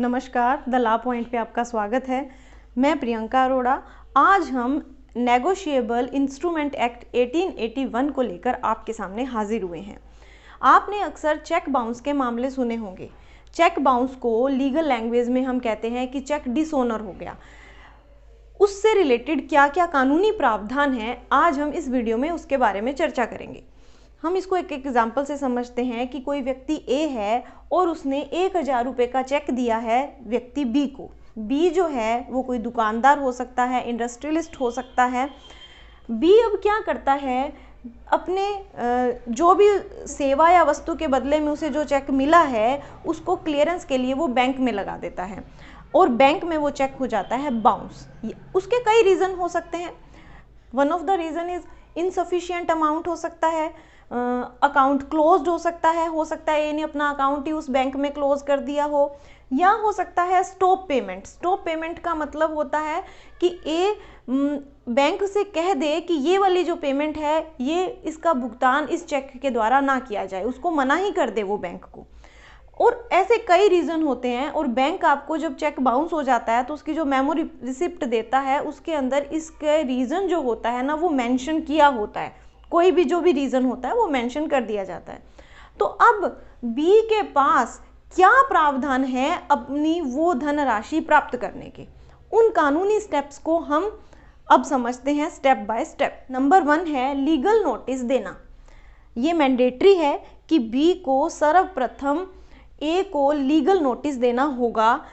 नमस्कार, the law point पे आपका स्वागत है। मैं प्रियंका अरोड़ा। आज हम नेगोशिएबल इंस्ट्रूमेंट एक्ट 1881 को लेकर आपके सामने हाजिर हुए हैं। आपने अक्सर चेक बाउंस के मामले सुने होंगे। चेक बाउंस को लीगल लैंग्वेज में हम कहते हैं कि चेक डिसऑनर हो गया। उससे रिलेटेड क्या क्या कानूनी प्रावधान हैं, आज हम इस वीडियो में उसके बारे में चर्चा करेंगे। हम इसको एक एग्जाम्पल से समझते हैं कि कोई व्यक्ति ए है और उसने 1000 रुपये का चेक दिया है व्यक्ति बी को। बी जो है वो कोई दुकानदार हो सकता है, इंडस्ट्रियलिस्ट हो सकता है। बी अब क्या करता है, अपने जो भी सेवा या वस्तु के बदले में उसे जो चेक मिला है उसको क्लियरेंस के लिए वो बैंक में लगा देता है और बैंक में वो चेक हो जाता है बाउंस। उसके कई रीज़न हो सकते हैं। One of the reason is insufficient amount हो सकता है, अकाउंट क्लोज्ड हो सकता है इन्हें अपना अकाउंट ही उस बैंक में क्लोज कर दिया हो, या हो सकता है स्टॉप पेमेंट। स्टॉप पेमेंट का मतलब होता है कि ए बैंक से कह दे कि ये वाली जो पेमेंट है ये इसका भुगतान इस चेक के द्वारा ना किया जाए, उसको मना ही कर दे वो बैंक को। और ऐसे कई रीज़न होते हैं और बैंक आपको जब चेक बाउंस हो जाता है तो उसकी जो मेमो रिसिप्ट देता है उसके अंदर इसके रीज़न जो होता है ना वो मेंशन किया होता है। कोई भी जो भी रीज़न होता है वो मेंशन कर दिया जाता है। तो अब बी के पास क्या प्रावधान है अपनी वो धनराशि प्राप्त करने के, उन कानूनी स्टेप्स को हम अब समझते हैं स्टेप बाय स्टेप। नंबर 1 है लीगल नोटिस देना। ये मैंडेटरी है कि बी को सर्वप्रथम ए को लीगल नोटिस देना होगा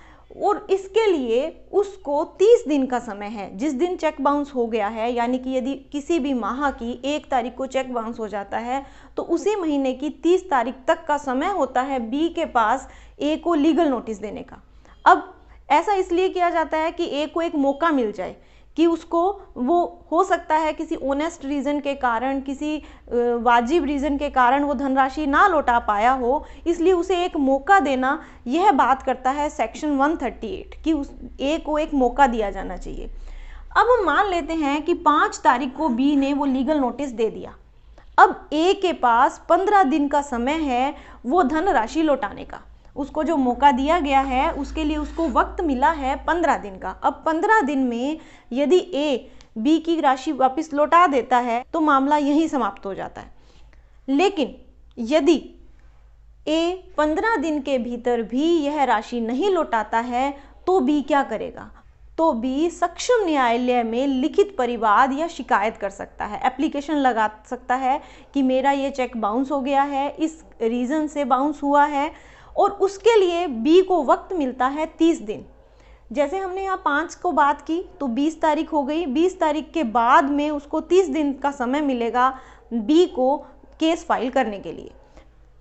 और इसके लिए उसको 30 दिन का समय है। जिस दिन चेक बाउंस हो गया है, यानी कि यदि किसी भी माह की 1 तारीख को चेक बाउंस हो जाता है तो उसी महीने की 30 तारीख तक का समय होता है बी के पास ए को लीगल नोटिस देने का। अब ऐसा इसलिए किया जाता है कि ए को एक मौका मिल जाए कि उसको वो हो सकता है किसी ऑनेस्ट रीज़न के कारण, किसी वाजिब रीज़न के कारण वो धनराशि ना लौटा पाया हो, इसलिए उसे एक मौका देना, यह बात करता है सेक्शन 138 कि उस ए को एक मौका दिया जाना चाहिए। अब हम मान लेते हैं कि 5 तारीख को बी ने वो लीगल नोटिस दे दिया। अब ए के पास 15 दिन का समय है वो धनराशि लौटाने का। उसको जो मौका दिया गया है उसके लिए उसको वक्त मिला है 15 दिन का। अब 15 दिन में यदि ए बी की राशि वापस लौटा देता है तो मामला यहीं समाप्त हो जाता है। लेकिन यदि ए 15 दिन के भीतर भी यह राशि नहीं लौटाता है तो बी क्या करेगा, तो बी सक्षम न्यायालय में लिखित परिवाद या शिकायत कर सकता है, एप्लीकेशन लगा सकता है कि मेरा ये चेक बाउंस हो गया है, इस रीज़न से बाउंस हुआ है, और उसके लिए बी को वक्त मिलता है 30 दिन। जैसे हमने यहाँ 5 को बात की तो 20 तारीख हो गई। 20 तारीख के बाद में उसको 30 दिन का समय मिलेगा बी को केस फाइल करने के लिए।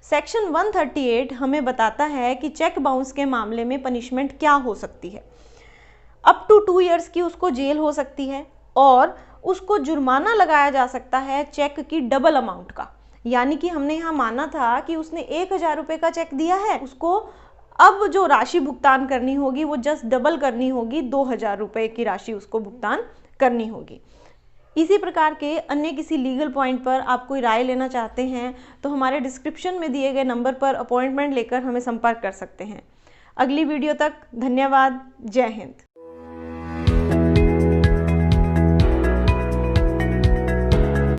सेक्शन 138 हमें बताता है कि चेक बाउंस के मामले में पनिशमेंट क्या हो सकती है। अप टू 2 ईयर्स की उसको जेल हो सकती है और उसको जुर्माना लगाया जा सकता है चेक की डबल अमाउंट का। यानी कि हमने यहाँ माना था कि उसने 1000 रुपये का चेक दिया है, उसको अब जो राशि भुगतान करनी होगी वो जस्ट डबल करनी होगी, 2000 रुपये की राशि उसको भुगतान करनी होगी। इसी प्रकार के अन्य किसी लीगल पॉइंट पर आप कोई राय लेना चाहते हैं तो हमारे डिस्क्रिप्शन में दिए गए नंबर पर अपॉइंटमेंट लेकर हमें संपर्क कर सकते हैं। अगली वीडियो तक धन्यवाद। जय हिंद।